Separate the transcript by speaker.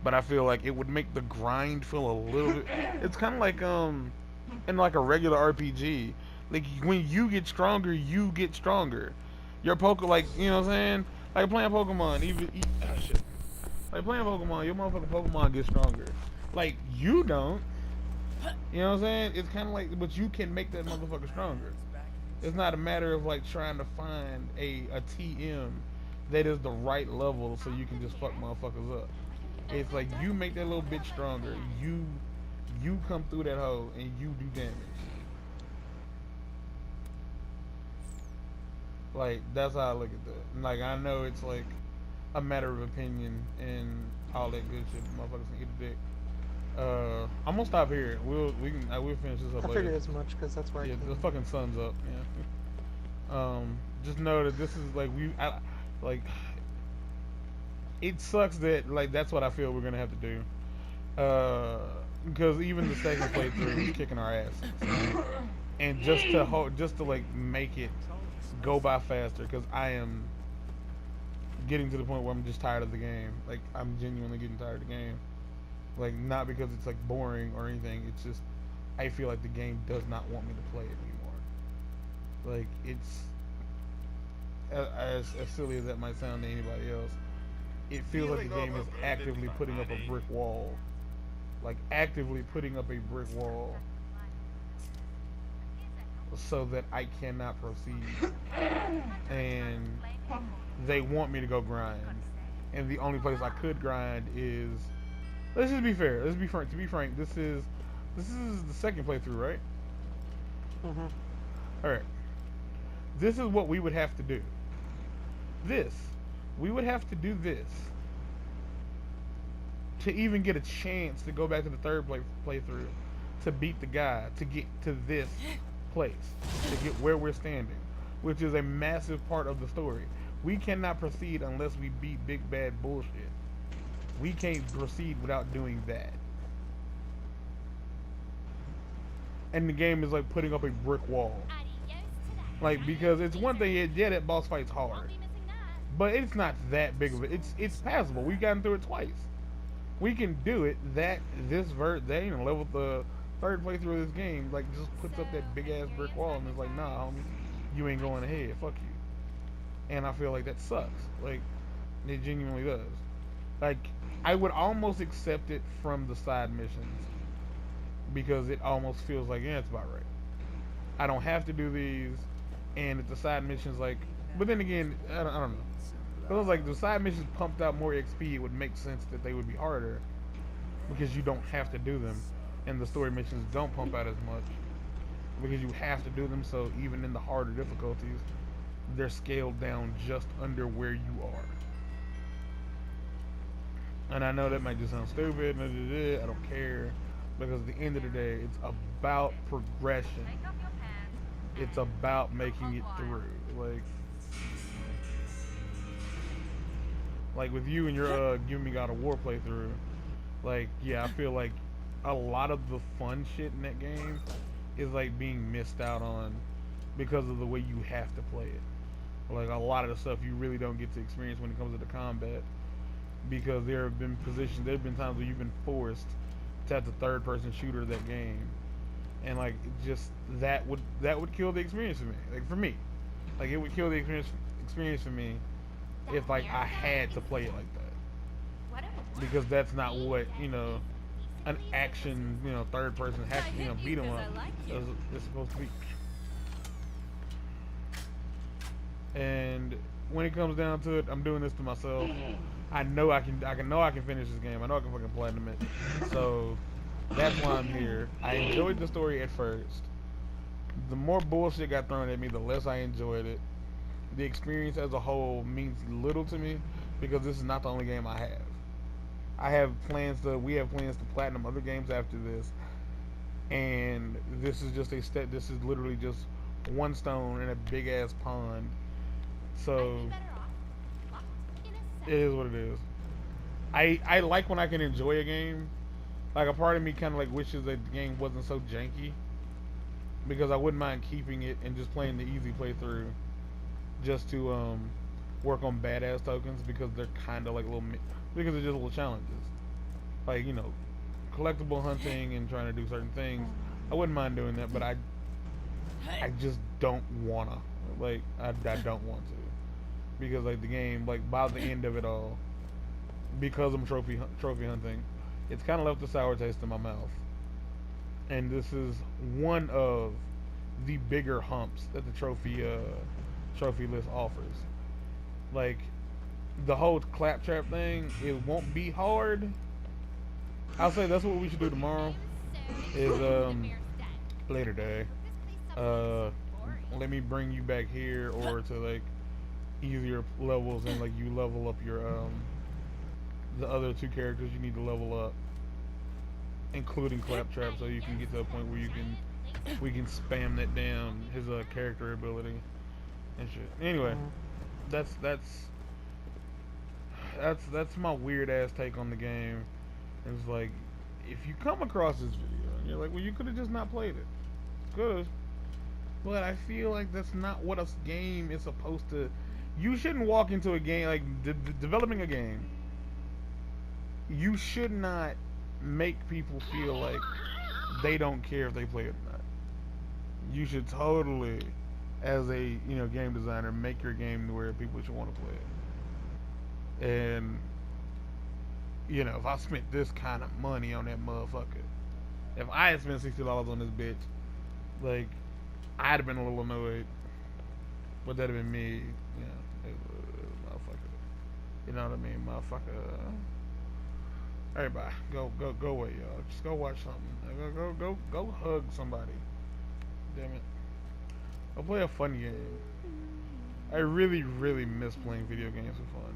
Speaker 1: but I feel like it would make the grind feel a little bit. It's kind of like in like a regular RPG. Like when you get stronger, you get stronger. Your like you know what I'm saying? Like playing Pokemon, shit. Like playing Pokemon, your motherfucking Pokemon gets stronger. Like you don't. You know what I'm saying? It's kind of like, but you can make that motherfucker stronger. It's not a matter of like trying to find a TM that is the right level so you can just fuck motherfuckers up. It's like you make that little bitch stronger. You come through that hole and you do damage. Like that's how I look at that. Like I know it's like a matter of opinion and all that good shit. Motherfuckers can eat a dick. I'm gonna stop here. We'll finish this
Speaker 2: I
Speaker 1: up later.
Speaker 2: figured as much because that's where I
Speaker 1: Yeah, the
Speaker 2: came.
Speaker 1: fucking sun's up. Yeah. Just know that this is like like it sucks that like that's what I feel we're gonna have to do. Because even the second playthrough was kicking our asses, and just to like make it go by faster, because I am getting to the point where I'm just tired of the game. Like I'm genuinely getting tired of the game. Like not because it's like boring or anything. It's just I feel like the game does not want me to play it anymore. Like it's as silly as that might sound to anybody else, it feels like the game is actively putting up a brick wall. Like actively putting up a brick wall so that I cannot proceed. And they want me to go grind. And the only place I could grind is, let's just be fair. Let's be frank. To be frank, this is the second playthrough, right?
Speaker 2: Hmm.
Speaker 1: All right. This is what we would have to do. This we would have to do this to even get a chance to go back to the playthrough to beat the guy to get to this place to get where we're standing, which is a massive part of the story. We cannot proceed unless we beat big bad bullshit. We can't proceed without doing that. And the game is like putting up a brick wall. Like because it's one thing, yeah, that boss fight's hard, but it's not that big of it. It's passable. We've gotten through it twice. We can do it. They ain't level the third playthrough of this game. Like just puts up that big ass brick wall and it's like, nah, homie, you ain't going ahead. Fuck you. And I feel like that sucks. Like it genuinely does. Like I would almost accept it from the side missions because it almost feels like yeah, it's about right. I don't have to do these, and if the side missions like, but then again, I don't know. It was like the side missions pumped out more XP. It would make sense that they would be harder because you don't have to do them, and the story missions don't pump out as much because you have to do them. So even in the harder difficulties, they're scaled down just under where you are. And I know that might just sound stupid. I don't care because at the end of the day, it's about progression. It's about making it through. Like with you and your Give Me God of War playthrough, like yeah, I feel like a lot of the fun shit in that game is like being missed out on because of the way you have to play it. Like a lot of the stuff you really don't get to experience when it comes to the combat because there have been times where you've been forced to have the third person shooter of that game, and like just that would kill the experience for me. Like for me, like it would kill the experience for me if like I had to play it like that because that's not what an action third person has to beat them up is supposed to be. And when it comes down to it, I'm doing this to myself. I can finish this game. I know I can fucking platinum it. So that's why I'm here. I enjoyed the story at first. The more bullshit got thrown at me, the less I enjoyed it. The experience as a whole means little to me because this is not the only game I have. We have plans to platinum other games after this, and this is just a step. This is literally just one stone in a big ass pond. So it is what it is. I like when I can enjoy a game. Like a part of me kind of like wishes that the game wasn't so janky because I wouldn't mind keeping it and just playing the easy playthrough just to work on badass tokens because they're kind of like because they're just little challenges. like, you know, collectible hunting and trying to do certain things, I wouldn't mind doing that, but I just don't wanna. Like, I don't want to. Because, like, the game, like, by the end of it all, because I'm trophy hunting, it's kind of left a sour taste in my mouth. And this is one of the bigger humps that the trophy list offers. Like, the whole claptrap thing, it won't be hard. I'll say that's what we should do tomorrow. Is later day. Let me bring you back here or to like easier levels and like you level up your the other two characters you need to level up, including claptrap, so you can get to a point where we can spam that down his character ability and shit. Anyway, that's my weird ass take on the game. It's like, if you come across this video and you're like, well, you could have just not played it. Could have. But I feel like that's not what a game is supposed to. You shouldn't walk into a game like developing a game. You should not make people feel like they don't care if they play it or not. You should totally, as a game designer, make your game to where people should want to play it. And if I spent this kind of money on that motherfucker, if I had spent $60 on this bitch, like, I'd have been a little annoyed. But that'd have been me, motherfucker. You know what I mean, motherfucker. Alright, bye. Go away, y'all. Just go watch something. Go hug somebody. Damn it. Go play a fun game. I really, really miss playing video games for fun.